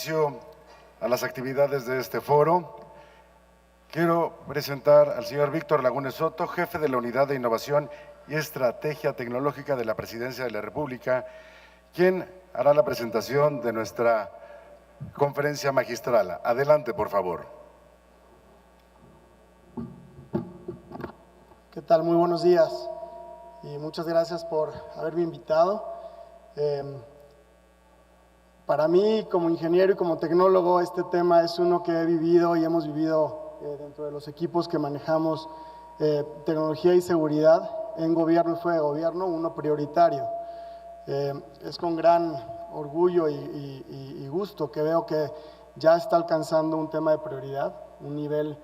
A las actividades de este foro, quiero presentar al señor Víctor Lagunes Soto, jefe de la Unidad de Innovación y Estrategia Tecnológica de la Presidencia de la República, quien hará la presentación de nuestra conferencia magistral. Adelante, por favor. ¿Qué tal? Muy buenos días y muchas gracias por haberme invitado. Para mí, como ingeniero y como tecnólogo, este tema es uno que he vivido y hemos vivido dentro de los equipos que manejamos tecnología y seguridad en gobierno y fuera de gobierno, uno prioritario. Es con gran orgullo y gusto que veo que ya está alcanzando un tema de prioridad, un nivel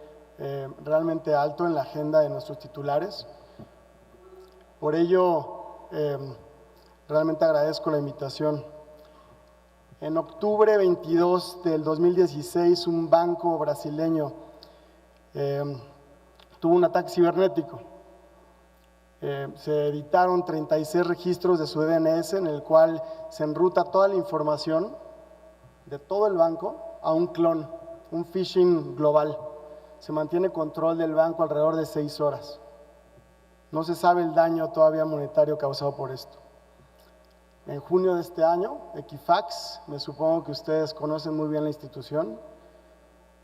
realmente alto en la agenda de nuestros titulares. Por ello, realmente agradezco la invitación. En octubre 22 del 2016, un banco brasileño tuvo un ataque cibernético. Se editaron 36 registros de su DNS en el cual se enruta toda la información de todo el banco a un clon, un phishing global. Se mantiene control del banco alrededor de 6 horas. No se sabe el daño todavía monetario causado por esto. En junio de este año, Equifax, me supongo que ustedes conocen muy bien la institución,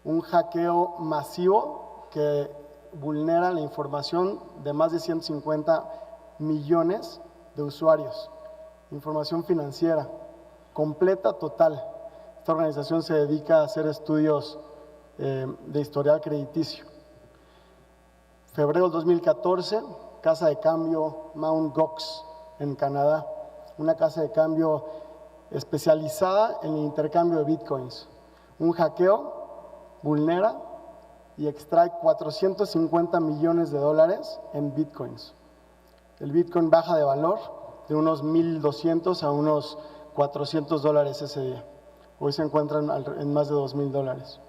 un hackeo masivo que vulnera la información de más de 150 millones de usuarios, información financiera, completa, total. Esta organización se dedica a hacer estudios de historial crediticio. Febrero del 2014, casa de cambio Mt. Gox en Canadá, una casa de cambio especializada en el intercambio de bitcoins. Un hackeo vulnera y extrae 450 millones de dólares en bitcoins. El bitcoin baja de valor de unos 1,200 a unos 400 dólares ese día. Hoy se encuentran en más de 2,000 dólares.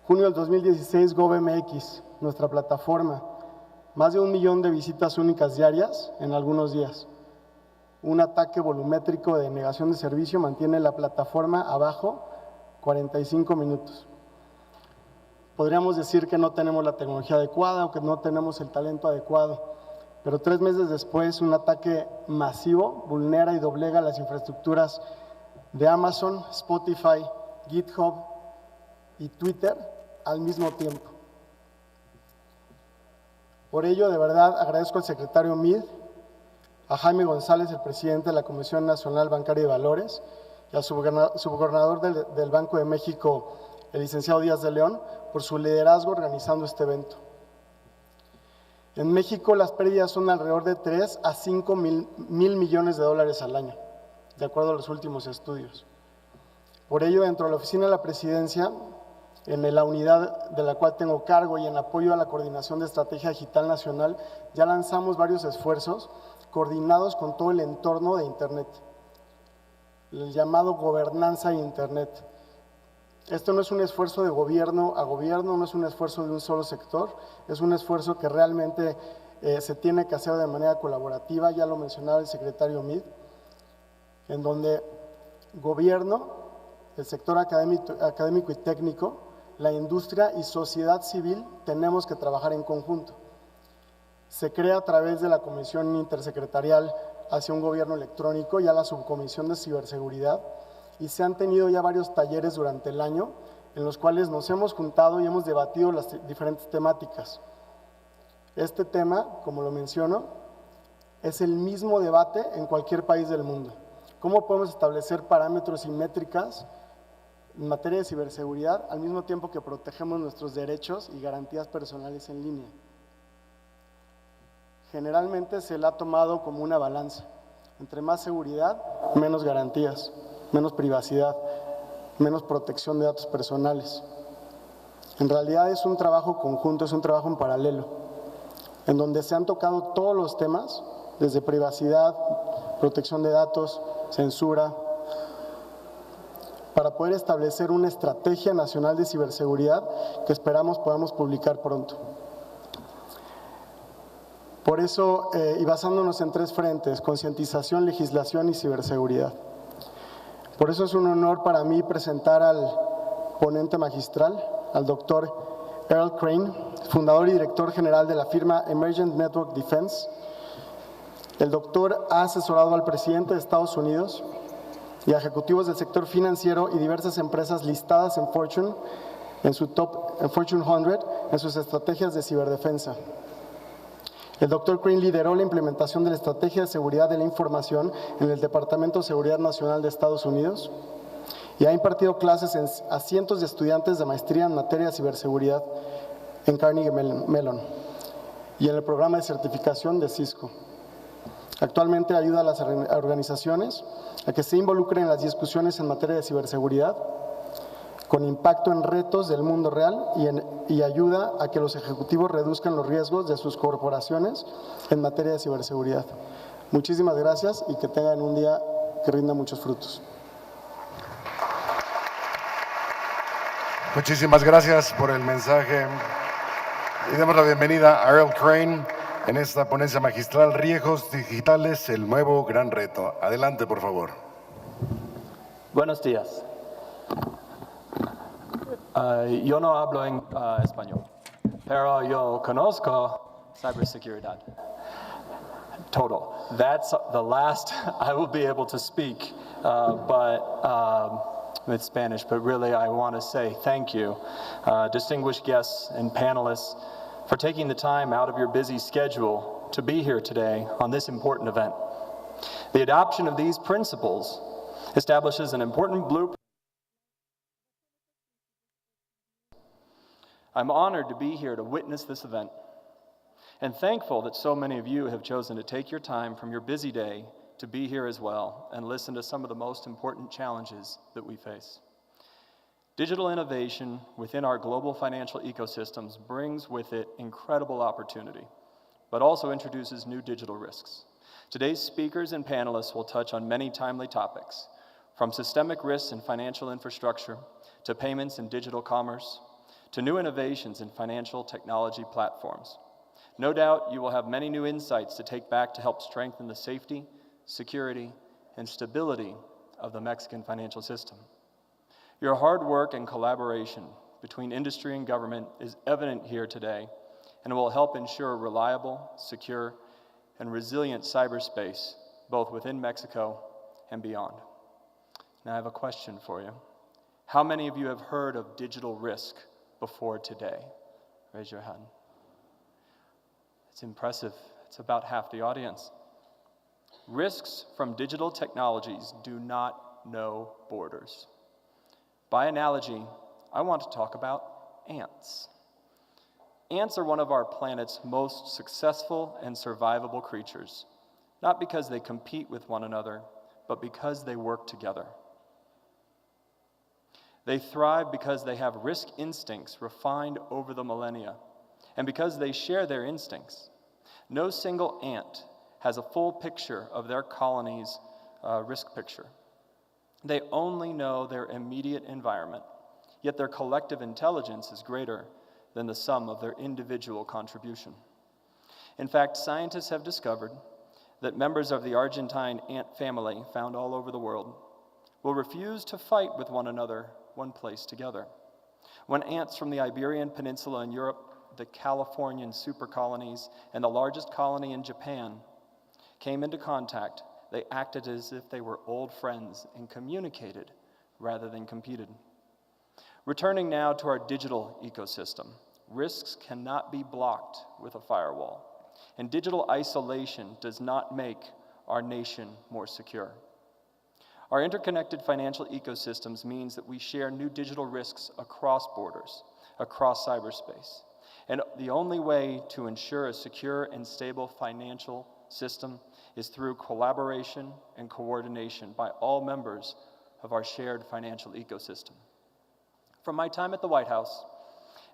Junio del 2016, GovMX, nuestra plataforma, más de 1 millón de visitas únicas diarias en algunos días. Un ataque volumétrico de negación de servicio mantiene la plataforma abajo 45 minutos. Podríamos decir que no tenemos la tecnología adecuada o que no tenemos el talento adecuado, pero 3 meses después un ataque masivo vulnera y doblega las infraestructuras de Amazon, Spotify, GitHub y Twitter al mismo tiempo. Por ello, de verdad, agradezco al secretario Mid, a Jaime González, el presidente de la Comisión Nacional Bancaria y Valores, y al subgobernador del Banco de México, el licenciado Díaz de León, por su liderazgo organizando este evento. En México las pérdidas son alrededor de 3 a 5 mil millones de dólares al año, de acuerdo a los últimos estudios. Por ello, dentro de la oficina de la presidencia, en la unidad de la cual tengo cargo y en apoyo a la coordinación de estrategia digital nacional, ya lanzamos varios esfuerzos coordinados con todo el entorno de Internet, el llamado gobernanza de Internet. Esto no es un esfuerzo de gobierno a gobierno, no es un esfuerzo de un solo sector, es un esfuerzo que realmente se tiene que hacer de manera colaborativa, ya lo mencionaba el secretario Mid, en donde gobierno, el sector académico y técnico, la industria y sociedad civil tenemos que trabajar en conjunto. Se crea a través de la Comisión Intersecretarial hacia un gobierno electrónico, ya la Subcomisión de Ciberseguridad, y se han tenido ya varios talleres durante el año en los cuales nos hemos juntado y hemos debatido las diferentes temáticas. Este tema, como lo menciono, es el mismo debate en cualquier país del mundo. ¿Cómo podemos establecer parámetros y métricas en materia de ciberseguridad al mismo tiempo que protegemos nuestros derechos y garantías personales en línea? Generalmente se la ha tomado como una balanza. Entre más seguridad, menos garantías, menos privacidad, menos protección de datos personales. En realidad es un trabajo conjunto, es un trabajo en paralelo, en donde se han tocado todos los temas, desde privacidad, protección de datos, censura, para poder establecer una estrategia nacional de ciberseguridad que esperamos podamos publicar pronto. Por eso, y basándonos en 3 frentes, concientización, legislación y ciberseguridad. Por eso es un honor para mí presentar al ponente magistral, al doctor Earl, fundador y director general de la firma Emergent Network Defense. El doctor ha asesorado al presidente de Estados Unidos y a ejecutivos del sector financiero y diversas empresas listadas en Fortune, en Fortune 100, en sus estrategias de ciberdefensa. El doctor Crane lideró la implementación de la Estrategia de Seguridad de la Información en el Departamento de Seguridad Nacional de Estados Unidos y ha impartido clases a cientos de estudiantes de maestría en materia de ciberseguridad en Carnegie Mellon y en el programa de certificación de Cisco. Actualmente ayuda a las organizaciones a que se involucren en las discusiones en materia de ciberseguridad con impacto en retos del mundo real y ayuda a que los ejecutivos reduzcan los riesgos de sus corporaciones en materia de ciberseguridad. Muchísimas gracias y que tengan un día que rinda muchos frutos. Muchísimas gracias por el mensaje y damos la bienvenida a Earl Crane en esta ponencia magistral, Riesgos digitales, el nuevo gran reto. Adelante, por favor. Buenos días. Yo no hablo en español, pero yo conozco ciberseguridad. Total. That's the last I will be able to speak, with Spanish, but really I want to say thank you, distinguished guests and panelists, for taking the time out of your busy schedule to be here today on this important event. The adoption of these principles establishes an important blueprint. I'm honored to be here to witness this event and thankful that so many of you have chosen to take your time from your busy day to be here as well and listen to some of the most important challenges that we face. Digital innovation within our global financial ecosystems brings with it incredible opportunity, but also introduces new digital risks. Today's speakers and panelists will touch on many timely topics, from systemic risks in financial infrastructure, to payments and digital commerce, to new innovations in financial technology platforms. No doubt you will have many new insights to take back to help strengthen the safety, security, and stability of the Mexican financial system. Your hard work and collaboration between industry and government is evident here today and will help ensure reliable, secure, and resilient cyberspace, both within Mexico and beyond. Now I have a question for you. How many of you have heard of digital risk before today? Raise your hand. It's impressive. It's about half the audience. Risks from digital technologies do not know borders. By analogy, I want to talk about ants. Ants are one of our planet's most successful and survivable creatures, not because they compete with one another, but because they work together. They thrive because they have risk instincts refined over the millennia, and because they share their instincts. No single ant has a full picture of their colony's risk picture. They only know their immediate environment, yet their collective intelligence is greater than the sum of their individual contribution. In fact, scientists have discovered that members of the Argentine ant family, found all over the world, will refuse to fight with one another one place together. When ants from the Iberian Peninsula in Europe, the Californian supercolonies, and the largest colony in Japan came into contact, they acted as if they were old friends and communicated rather than competed. Returning now to our digital ecosystem, risks cannot be blocked with a firewall, and digital isolation does not make our nation more secure. Our interconnected financial ecosystems means that we share new digital risks across borders, across cyberspace. And the only way to ensure a secure and stable financial system is through collaboration and coordination by all members of our shared financial ecosystem. From my time at the White House,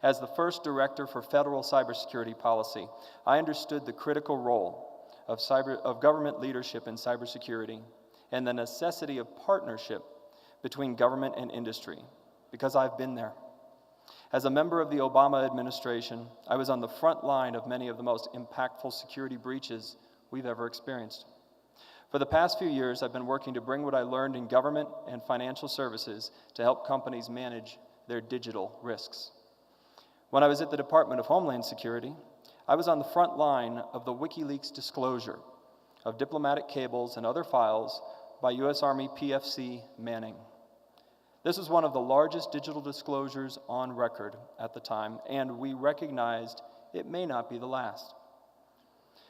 as the first director for federal cybersecurity policy, I understood the critical role of government leadership in cybersecurity and the necessity of partnership between government and industry, because I've been there. As a member of the Obama administration, I was on the front line of many of the most impactful security breaches we've ever experienced. For the past few years, I've been working to bring what I learned in government and financial services to help companies manage their digital risks. When I was at the Department of Homeland Security, I was on the front line of the WikiLeaks disclosure of diplomatic cables and other files by U.S. Army PFC Manning. This was one of the largest digital disclosures on record at the time, and we recognized it may not be the last.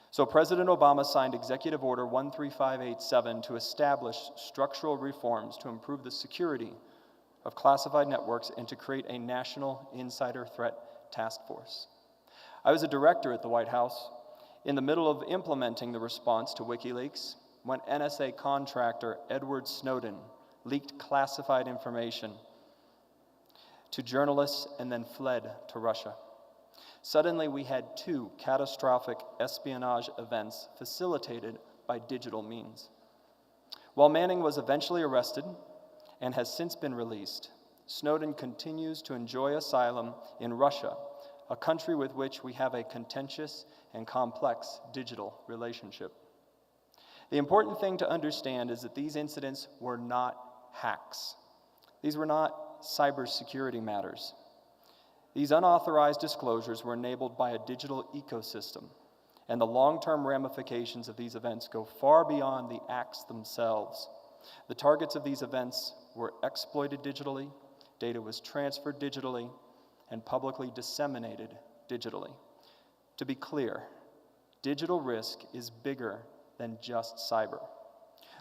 So President Obama signed Executive Order 13587 to establish structural reforms to improve the security of classified networks and to create a national insider threat task force. I was a director at the White House in the middle of implementing the response to WikiLeaks when NSA contractor Edward Snowden leaked classified information to journalists and then fled to Russia. Suddenly, we had two catastrophic espionage events facilitated by digital means. While Manning was eventually arrested and has since been released, Snowden continues to enjoy asylum in Russia, a country with which we have a contentious and complex digital relationship. The important thing to understand is that these incidents were not hacks. These were not cybersecurity matters. These unauthorized disclosures were enabled by a digital ecosystem, and the long-term ramifications of these events go far beyond the acts themselves. The targets of these events were exploited digitally, data was transferred digitally, and publicly disseminated digitally. To be clear, digital risk is bigger than just cyber.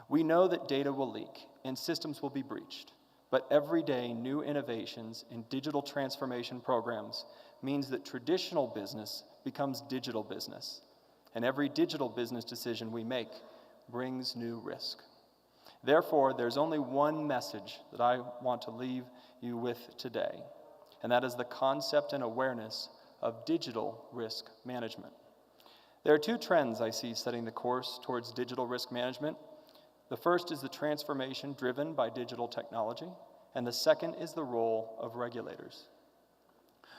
We know that data will leak and systems will be breached, but every day new innovations in digital transformation programs means that traditional business becomes digital business, and every digital business decision we make brings new risk. Therefore, there's only one message that I want to leave you with today, and that is the concept and awareness of digital risk management. There are two trends I see setting the course towards digital risk management. The first is the transformation driven by digital technology, and the second is the role of regulators.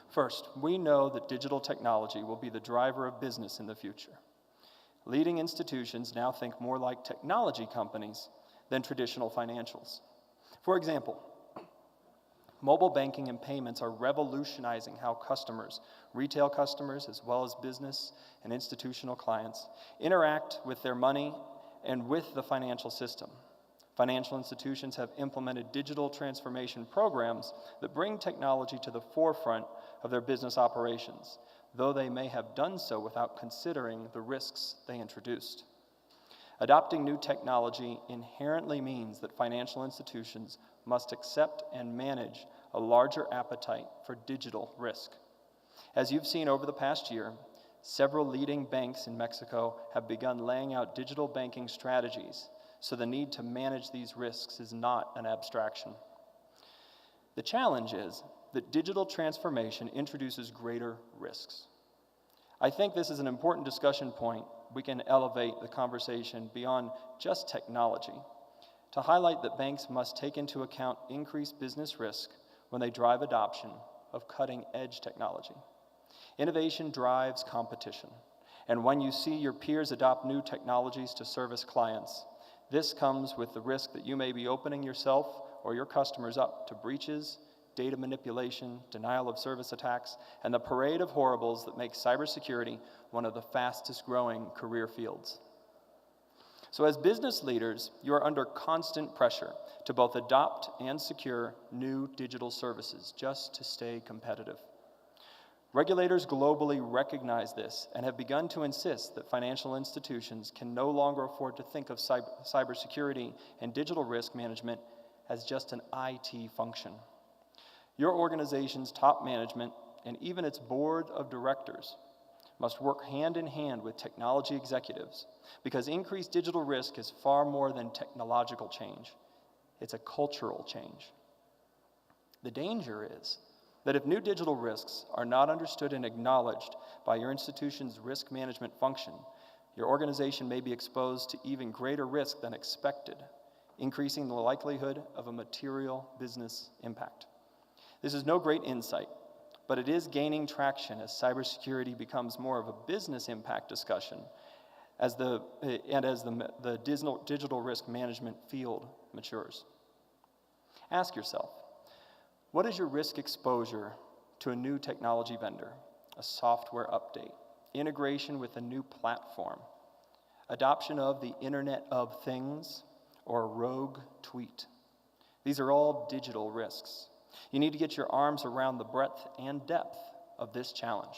First, we know that digital technology will be the driver of business in the future. Leading institutions now think more like technology companies than traditional financials. For example, mobile banking and payments are revolutionizing how customers, retail customers as well as business and institutional clients, interact with their money and with the financial system. Financial institutions have implemented digital transformation programs that bring technology to the forefront of their business operations, though they may have done so without considering the risks they introduced. Adopting new technology inherently means that financial institutions must accept and manage a larger appetite for digital risk. As you've seen over the past year, several leading banks in Mexico have begun laying out digital banking strategies, so the need to manage these risks is not an abstraction. The challenge is that digital transformation introduces greater risks. I think this is an important discussion point. We can elevate the conversation beyond just technology to highlight that banks must take into account increased business risk when they drive adoption of cutting-edge technology. Innovation drives competition, and when you see your peers adopt new technologies to service clients, this comes with the risk that you may be opening yourself or your customers up to breaches, data manipulation, denial of service attacks, and the parade of horribles that make cybersecurity one of the fastest growing career fields. So as business leaders, you are under constant pressure to both adopt and secure new digital services just to stay competitive. Regulators globally recognize this and have begun to insist that financial institutions can no longer afford to think of cybersecurity and digital risk management as just an IT function. Your organization's top management and even its board of directors must work hand in hand with technology executives because increased digital risk is far more than technological change. It's a cultural change. The danger is that if new digital risks are not understood and acknowledged by your institution's risk management function, your organization may be exposed to even greater risk than expected, increasing the likelihood of a material business impact. This is no great insight, but it is gaining traction as cybersecurity becomes more of a business impact discussion as the digital risk management field matures. Ask yourself, what is your risk exposure to a new technology vendor, a software update, integration with a new platform, adoption of the Internet of Things, or a rogue tweet? These are all digital risks. You need to get your arms around the breadth and depth of this challenge.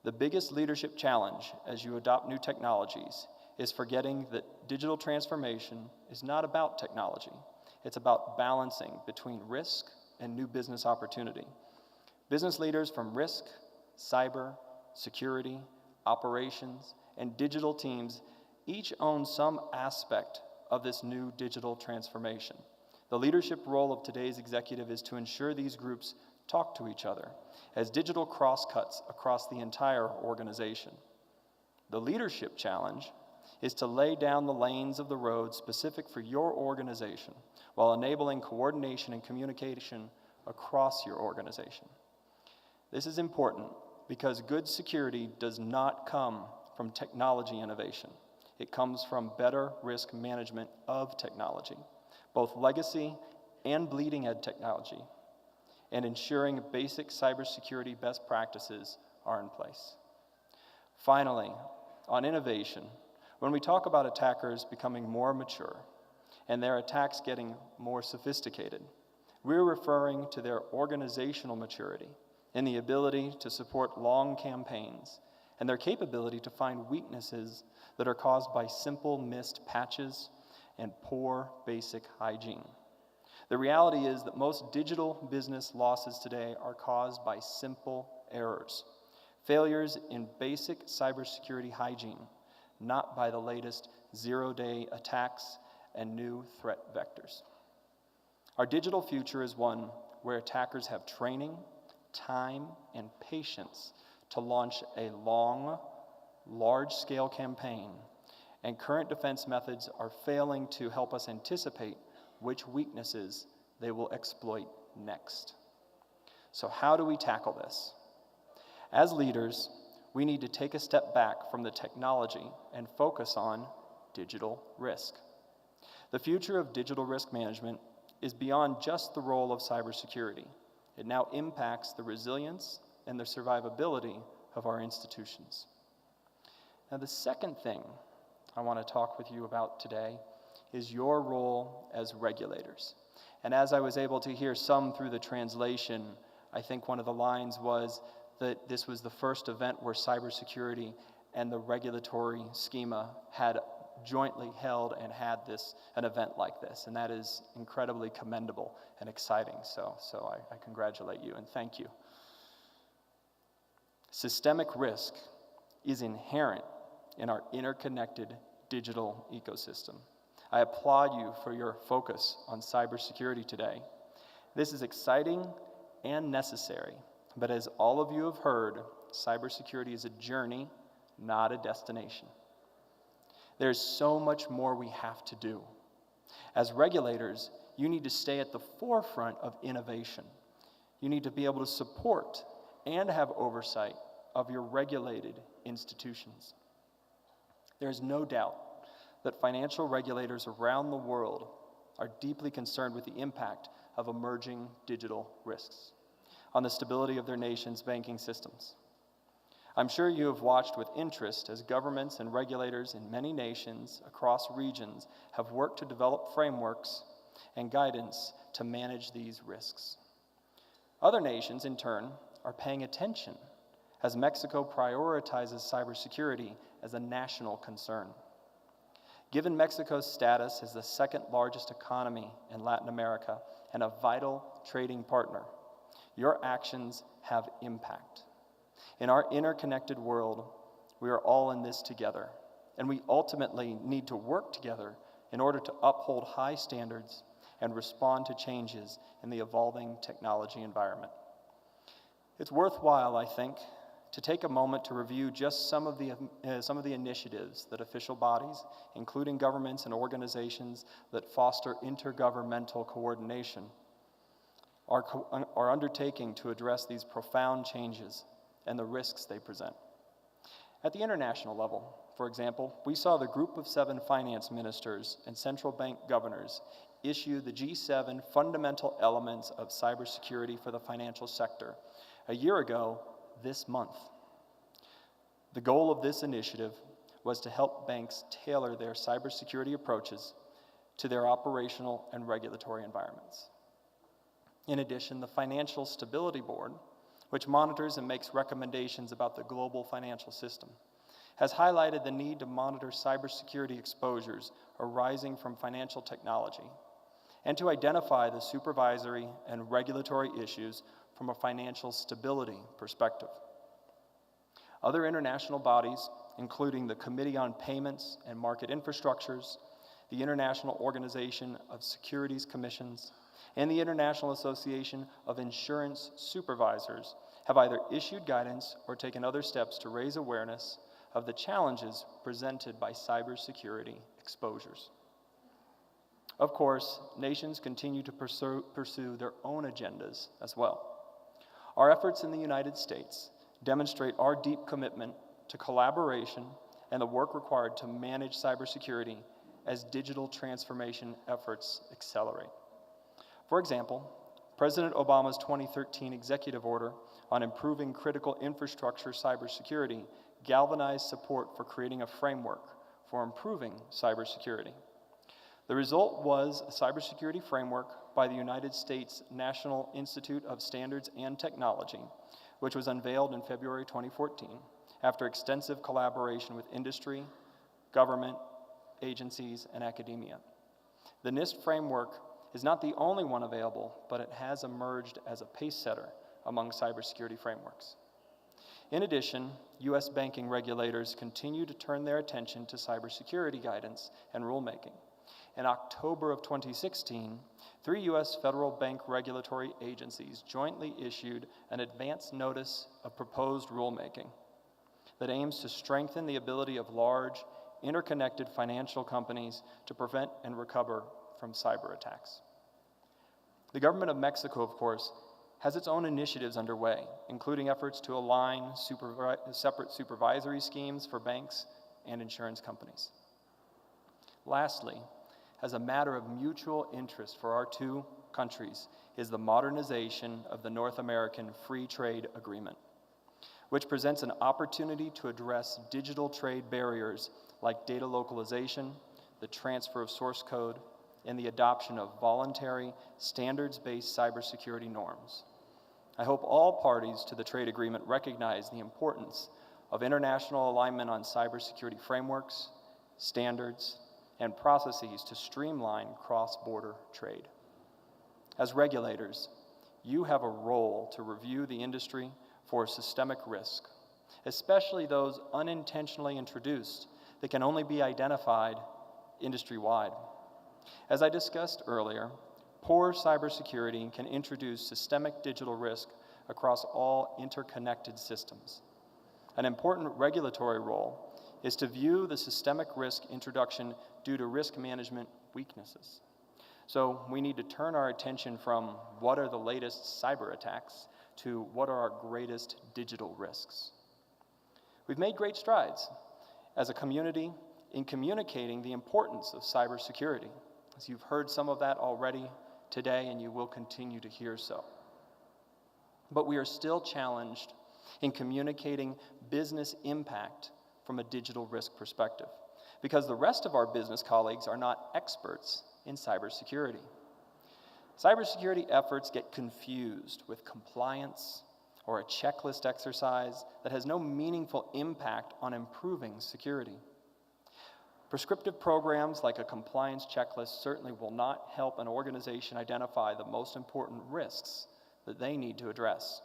The biggest leadership challenge as you adopt new technologies is forgetting that digital transformation is not about technology. It's about balancing between risk and new business opportunity. Business leaders from risk, cyber, security, operations, and digital teams each own some aspect of this new digital transformation. The leadership role of today's executive is to ensure these groups talk to each other as digital crosscuts across the entire organization. The leadership challenge is to lay down the lanes of the road specific for your organization while enabling coordination and communication across your organization. This is important because good security does not come from technology innovation. It comes from better risk management of technology, both legacy and bleeding-edge technology, and ensuring basic cybersecurity best practices are in place. Finally, on innovation, when we talk about attackers becoming more mature and their attacks getting more sophisticated, we're referring to their organizational maturity and the ability to support long campaigns and their capability to find weaknesses that are caused by simple missed patches and poor basic hygiene. The reality is that most digital business losses today are caused by simple errors, failures in basic cybersecurity hygiene, not by the latest zero-day attacks and new threat vectors. Our digital future is one where attackers have training, time, and patience to launch a long, large-scale campaign, and current defense methods are failing to help us anticipate which weaknesses they will exploit next. So how do we tackle this? As leaders, we need to take a step back from the technology and focus on digital risk. The future of digital risk management is beyond just the role of cybersecurity. It now impacts the resilience and the survivability of our institutions. Now, the second thing I want to talk with you about today is your role as regulators. And as I was able to hear some through the translation, I think one of the lines was that this was the first event where cybersecurity and the regulatory schema had jointly held and had an event like this. And that is incredibly commendable and exciting. So I congratulate you and thank you. Systemic risk is inherent in our interconnected digital ecosystem. I applaud you for your focus on cybersecurity today. This is exciting and necessary, but as all of you have heard, cybersecurity is a journey, not a destination. There's so much more we have to do. As regulators, you need to stay at the forefront of innovation. You need to be able to support and have oversight of your regulated institutions. There's no doubt that financial regulators around the world are deeply concerned with the impact of emerging digital risks on the stability of their nation's banking systems. I'm sure you have watched with interest as governments and regulators in many nations across regions have worked to develop frameworks and guidance to manage these risks. Other nations, in turn, are paying attention as Mexico prioritizes cybersecurity as a national concern. Given Mexico's status as the second largest economy in Latin America and a vital trading partner, your actions have impact. In our interconnected world, we are all in this together, and we ultimately need to work together in order to uphold high standards and respond to changes in the evolving technology environment. It's worthwhile, I think, to take a moment to review just some of the initiatives that official bodies, including governments and organizations that foster intergovernmental coordination, are undertaking to address these profound changes and the risks they present. At the international level, for example, we saw the Group of 7 finance ministers and central bank governors issue the G7 Fundamental Elements of Cybersecurity for the Financial Sector a year ago this month. The goal of this initiative was to help banks tailor their cybersecurity approaches to their operational and regulatory environments. In addition, the Financial Stability Board, which monitors and makes recommendations about the global financial system, has highlighted the need to monitor cybersecurity exposures arising from financial technology and to identify the supervisory and regulatory issues from a financial stability perspective. Other international bodies, including the Committee on Payments and Market Infrastructures, the International Organization of Securities Commissions, and the International Association of Insurance Supervisors, have either issued guidance or taken other steps to raise awareness of the challenges presented by cybersecurity exposures. Of course, nations continue to pursue their own agendas as well. Our efforts in the United States demonstrate our deep commitment to collaboration and the work required to manage cybersecurity as digital transformation efforts accelerate. For example, President Obama's 2013 executive order on improving critical infrastructure cybersecurity galvanized support for creating a framework for improving cybersecurity. The result was a cybersecurity framework by the United States National Institute of Standards and Technology, which was unveiled in February 2014 after extensive collaboration with industry, government, agencies, and academia. The NIST framework is not the only one available, but it has emerged as a pace setter among cybersecurity frameworks. In addition, U.S. banking regulators continue to turn their attention to cybersecurity guidance and rulemaking. In October of 2016, 3 U.S. federal bank regulatory agencies jointly issued an advance notice of proposed rulemaking that aims to strengthen the ability of large, interconnected financial companies to prevent and recover from cyber attacks. The government of Mexico, of course, has its own initiatives underway, including efforts to align separate supervisory schemes for banks and insurance companies. Lastly, as a matter of mutual interest for our 2 countries is the modernization of the North American Free Trade Agreement, which presents an opportunity to address digital trade barriers like data localization, the transfer of source code, and the adoption of voluntary, standards-based cybersecurity norms. I hope all parties to the trade agreement recognize the importance of international alignment on cybersecurity frameworks, standards, and processes to streamline cross-border trade. As regulators, you have a role to review the industry for systemic risk, especially those unintentionally introduced that can only be identified industry-wide. As I discussed earlier, poor cybersecurity can introduce systemic digital risk across all interconnected systems. An important regulatory role is to view the systemic risk introduction due to risk management weaknesses. So we need to turn our attention from what are the latest cyber attacks to what are our greatest digital risks. We've made great strides as a community in communicating the importance of cybersecurity, as you've heard some of that already today, and you will continue to hear so. But we are still challenged in communicating business impact from a digital risk perspective, because the rest of our business colleagues are not experts in cybersecurity. Cybersecurity efforts get confused with compliance or a checklist exercise that has no meaningful impact on improving security. Prescriptive programs like a compliance checklist certainly will not help an organization identify the most important risks that they need to address.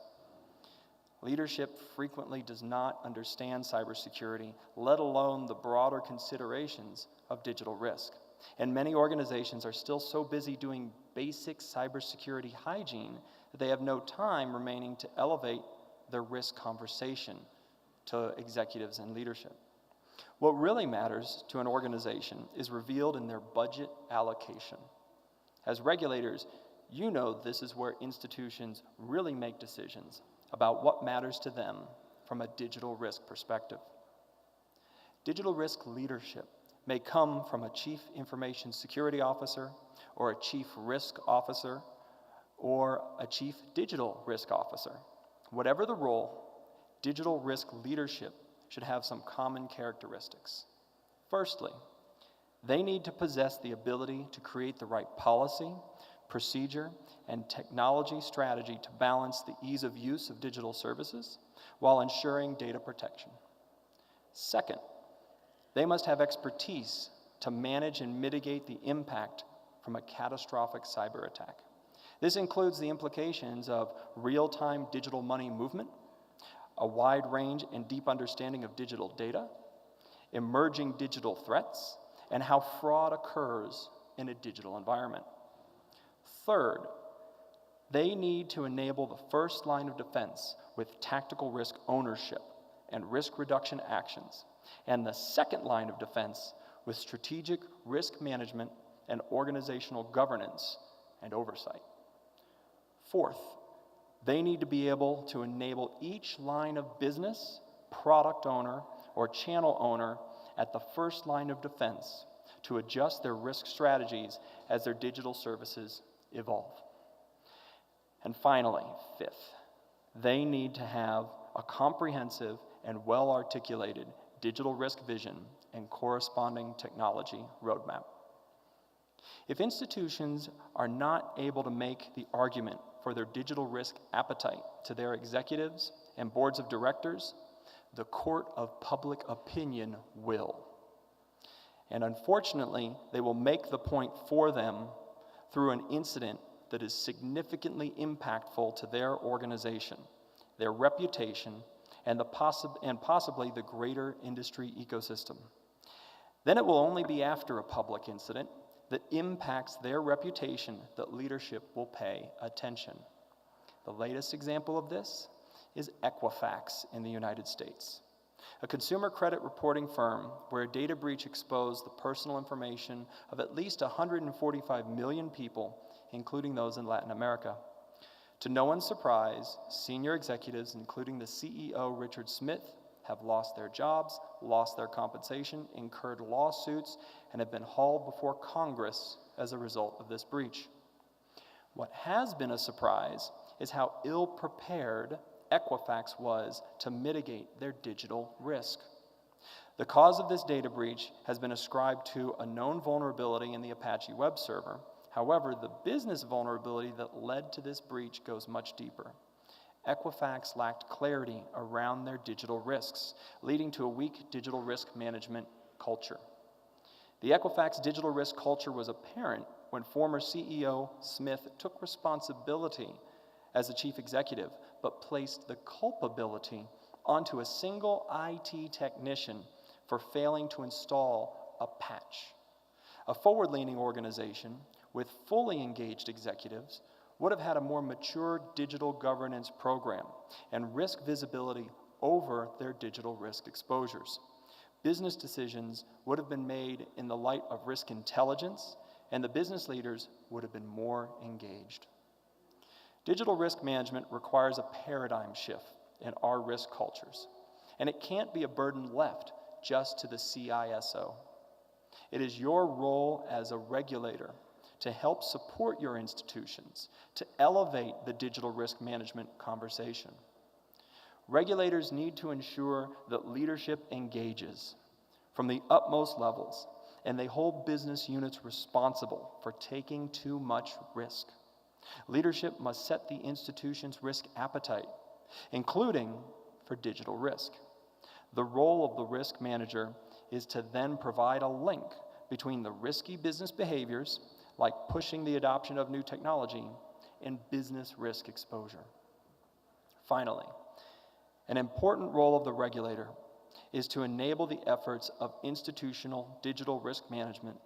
Leadership frequently does not understand cybersecurity, let alone the broader considerations of digital risk. And many organizations are still so busy doing basic cybersecurity hygiene that they have no time remaining to elevate their risk conversation to executives and leadership. What really matters to an organization is revealed in their budget allocation. As regulators, you know this is where institutions really make decisions about what matters to them from a digital risk perspective. Digital risk leadership may come from a chief information security officer or a chief risk officer or a chief digital risk officer. Whatever the role, digital risk leadership should have some common characteristics. Firstly, they need to possess the ability to create the right policy, procedure, and technology strategy to balance the ease of use of digital services while ensuring data protection. Second, they must have expertise to manage and mitigate the impact from a catastrophic cyber attack. This includes the implications of real-time digital money movement, a wide range and deep understanding of digital data, emerging digital threats, and how fraud occurs in a digital environment. Third, they need to enable the first line of defense with tactical risk ownership and risk reduction actions, and the second line of defense with strategic risk management and organizational governance and oversight. Fourth, they need to be able to enable each line of business, product owner, or channel owner at the first line of defense to adjust their risk strategies as their digital services evolve. And finally, fifth, they need to have a comprehensive and well-articulated digital risk vision and corresponding technology roadmap. If institutions are not able to make the argument for their digital risk appetite to their executives and boards of directors, the court of public opinion will. And unfortunately, they will make the point for them through an incident that is significantly impactful to their organization, their reputation, and possibly the greater industry ecosystem. Then it will only be after a public incident that impacts their reputation that leadership will pay attention. The latest example of this is Equifax in the United States, a consumer credit reporting firm where a data breach exposed the personal information of at least 145 million people, including those in Latin America. To no one's surprise, senior executives, including the CEO, Richard Smith, have lost their jobs, lost their compensation, incurred lawsuits, and have been hauled before Congress as a result of this breach. What has been a surprise is how ill-prepared Equifax was to mitigate their digital risk. The cause of this data breach has been ascribed to a known vulnerability in the Apache web server. However, the business vulnerability that led to this breach goes much deeper. Equifax lacked clarity around their digital risks, leading to a weak digital risk management culture. The Equifax digital risk culture was apparent when former CEO Smith took responsibility as the chief executive, but placed the culpability onto a single IT technician for failing to install a patch. A forward-leaning organization with fully engaged executives would have had a more mature digital governance program and risk visibility over their digital risk exposures. Business decisions would have been made in the light of risk intelligence, and the business leaders would have been more engaged. Digital risk management requires a paradigm shift in our risk cultures, and it can't be a burden left just to the CISO. It is your role as a regulator to help support your institutions, to elevate the digital risk management conversation. Regulators need to ensure that leadership engages from the utmost levels, and they hold business units responsible for taking too much risk. Leadership must set the institution's risk appetite, including for digital risk. The role of the risk manager is to then provide a link between the risky business behaviors, like pushing the adoption of new technology, and business risk exposure. Finally, an important role of the regulator is to enable the efforts of institutional digital risk management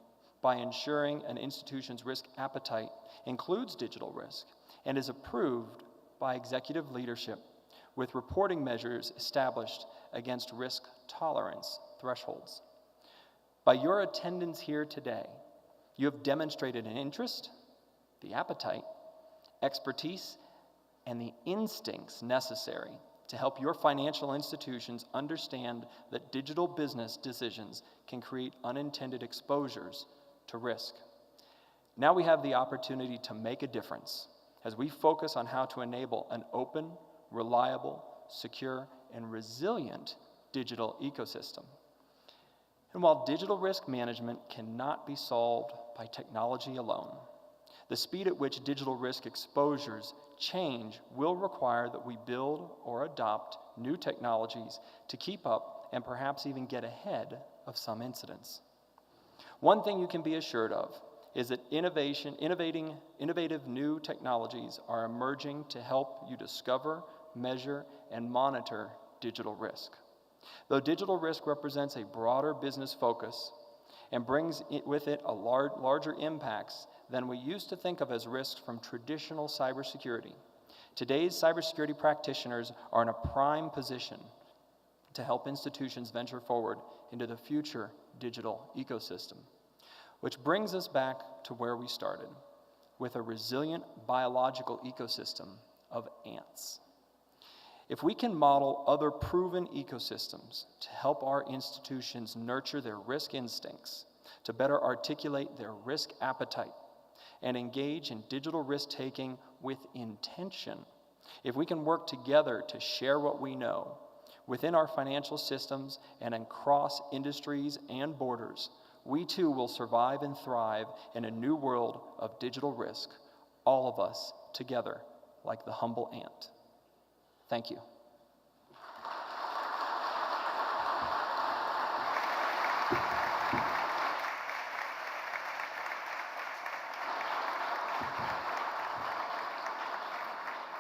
by ensuring an institution's risk appetite includes digital risk and is approved by executive leadership with reporting measures established against risk tolerance thresholds. By your attendance here today, you have demonstrated an interest, the appetite, expertise, and the instincts necessary to help your financial institutions understand that digital business decisions can create unintended exposures to risk. Now we have the opportunity to make a difference as we focus on how to enable an open, reliable, secure, and resilient digital ecosystem. And while digital risk management cannot be solved by technology alone, the speed at which digital risk exposures change will require that we build or adopt new technologies to keep up and perhaps even get ahead of some incidents. One thing you can be assured of is that innovative new technologies are emerging to help you discover, measure, and monitor digital risk. Though digital risk represents a broader business focus and brings with it a larger impacts than we used to think of as risks from traditional cybersecurity, today's cybersecurity practitioners are in a prime position to help institutions venture forward into the future digital ecosystem. Which brings us back to where we started, with a resilient biological ecosystem of ants. If we can model other proven ecosystems to help our institutions nurture their risk instincts, to better articulate their risk appetite, and engage in digital risk-taking with intention, if we can work together to share what we know within our financial systems and across industries and borders, we too will survive and thrive in a new world of digital risk, all of us together like the humble ant. Thank you.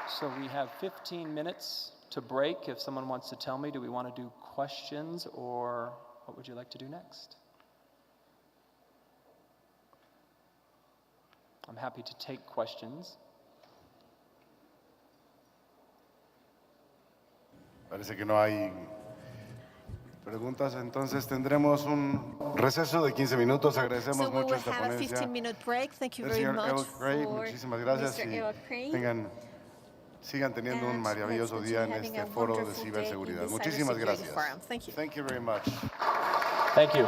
So we have 15 minutes to break. If someone wants to tell me, do we want to do questions or what would you like to do next? I'm happy to take questions. Parece que no hay preguntas, entonces tendremos un receso de 15 minutos. Agradecemos So we mucho will esta have a ponencia. 15-minute break. Thank you El very señor much Earl Gray, for muchísimas gracias Mr. y Earl Gray. sigan teniendo un And maravilloso let's día en continue having este a foro de wonderful day in ciberseguridad. the Muchísimas Cybersecurity gracias. Forum. Thank you. Thank you very much. Thank you.